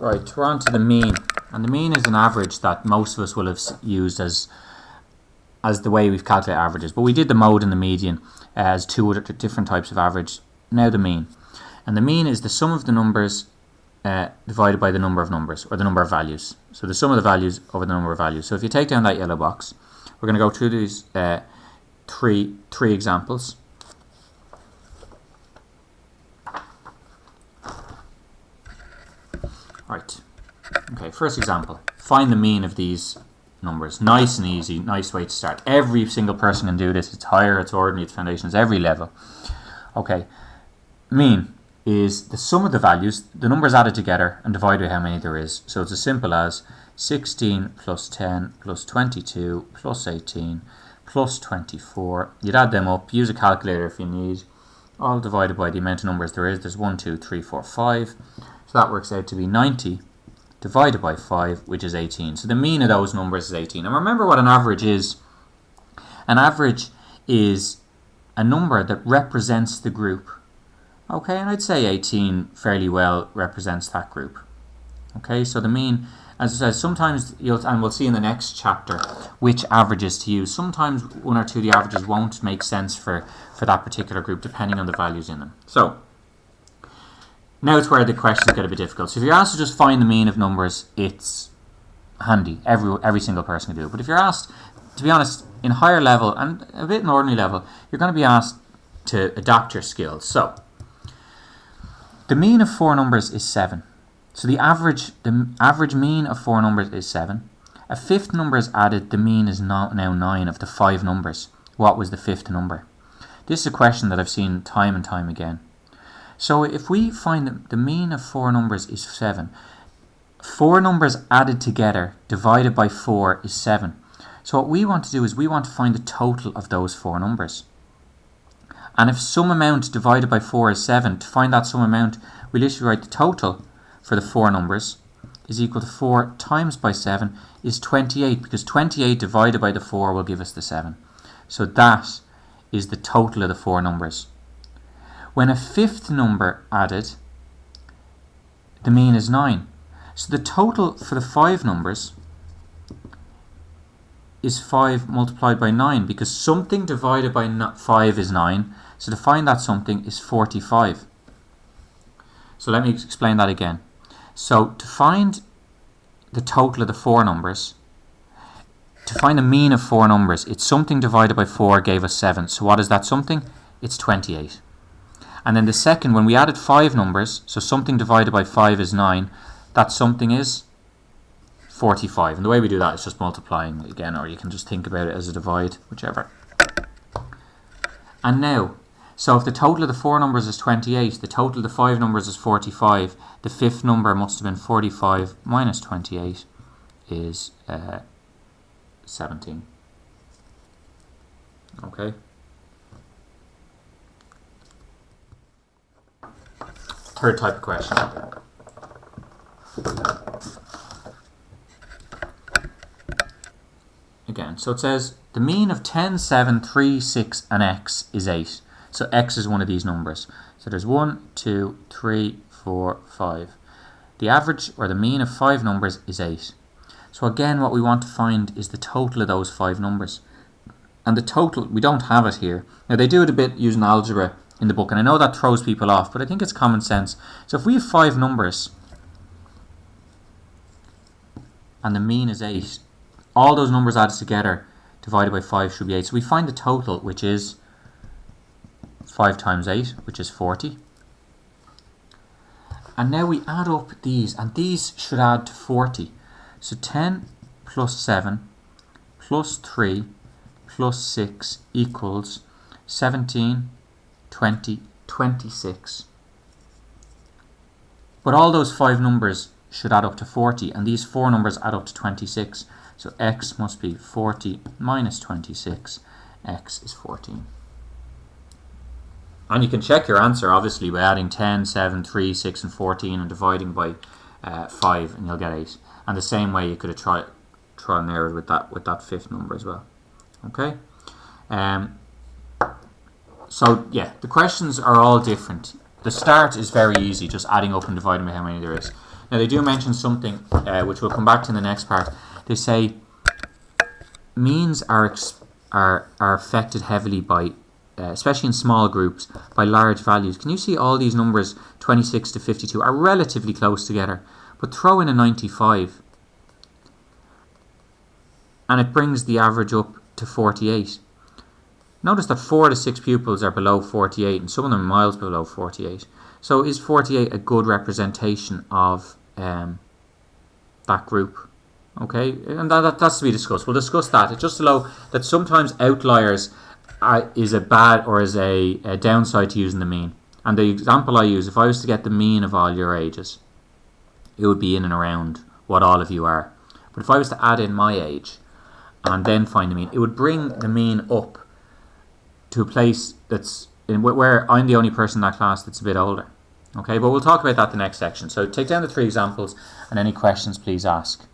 Right, we're on to the mean. And the mean is an average that most of us will have used as the way we've calculated averages. But we did the mode and the median as two other different types of average. Now the mean. And the mean is the sum of the numbers divided by the number of numbers, or the number of values. So the sum of the values over the number of values. So if you take down that yellow box, we're going to go through these three examples. Right. Okay, first example. Find the mean of these numbers. Nice and easy, nice way to start. Every single person can do this. It's higher, it's ordinary, it's foundation, it's every level. Okay, mean is the sum of the values, the numbers added together, and divided by how many there is. So it's as simple as 16 plus 10 plus 22 plus 18 plus 24. You'd add them up, use a calculator if you need, all divided by the amount of numbers there is. There's 1, 2, 3, 4, 5. So that works out to be 90 divided by 5, which is 18. So the mean of those numbers is 18. And remember what an average is. An average is a number that represents the group. Okay, and I'd say 18 fairly well represents that group. Okay, so the mean, as I said, sometimes and we'll see in the next chapter which averages to use. Sometimes one or two of the averages won't make sense for that particular group depending on the values in them. So now it's where the questions get a bit difficult. So if you're asked to just find the mean of numbers, it's handy. Every single person can do it. But if you're asked, to be honest, in higher level and a bit in ordinary level, you're going to be asked to adapt your skills. So the mean of 4 numbers is 7. So the average mean of 4 numbers is 7. A fifth number is added. The mean is now 9 of the 5 numbers. What was the fifth number? This is a question that I've seen time and time again. So if we find that the mean of 4 numbers is 7, 4 numbers added together divided by 4 is 7. So what we want to do is we want to find the total of those 4 numbers. And if some amount divided by 4 is 7, to find that some amount, we literally write the total for the 4 numbers is equal to 4 times by 7 is 28, because 28 divided by the 4 will give us the 7. So that is the total of the 4 numbers. When a fifth number added, the mean is 9. So the total for the 5 numbers is 5 multiplied by 9, because something divided by 5 is 9. So to find that something is 45. So let me explain that again. So to find the total of the 4 numbers, to find the mean of 4 numbers, it's something divided by 4 gave us 7. So what is that something? It's 28. And then the second, when we added 5 numbers, so something divided by 5 is 9, that something is 45. And the way we do that is just multiplying again, or you can just think about it as a divide, whichever. And now, so if the total of the 4 numbers is 28, the total of the 5 numbers is 45, the fifth number must have been 45 minus 28 is 17. Okay. Third type of question. Again, so it says the mean of 10, 7, 3, 6 and x is 8. So x is one of these numbers. So there's 1, 2, 3, 4, 5. The average or the mean of 5 numbers is 8. So again, what we want to find is the total of those 5 numbers. And the total, we don't have it here. Now they do it a bit using algebra in the book, and I know that throws people off, but I think it's common sense. So if we have 5 numbers and the mean is 8, all those numbers added together divided by 5 should be 8. So we find the total, which is 5 times 8, which is 40. And now we add up these, and these should add to 40. So 10 plus 7 plus 3 plus 6 equals 17, 20, 26. But all those 5 numbers should add up to 40, and these 4 numbers add up to 26. So x must be 40 minus 26. X is 14. And you can check your answer, obviously, by adding 10, 7, 3, 6, and 14 and dividing by 5, and you'll get 8. And the same way you could have tried and error with that fifth number as well. Okay? So, yeah, the questions are all different. The start is very easy, just adding up and dividing by how many there is. Now they do mention something which we'll come back to in the next part. They say means are affected heavily by, especially in small groups, by large values. Can you see all these numbers, 26 to 52, are relatively close together, but throw in a 95 and it brings the average up to 48. Notice that 4 to 6 pupils are below 48 and some of them are miles below 48. So is 48 a good representation of that group? Okay, and that's to be discussed. We'll discuss that. It's just to know that sometimes outliers is a bad or is a downside to using the mean. And the example I use, if I was to get the mean of all your ages, it would be in and around what all of you are. But if I was to add in my age and then find the mean, it would bring the mean up to a place that's where I'm the only person in that class that's a bit older. Okay, but we'll talk about that in the next section. So take down the 3 examples and any questions please ask.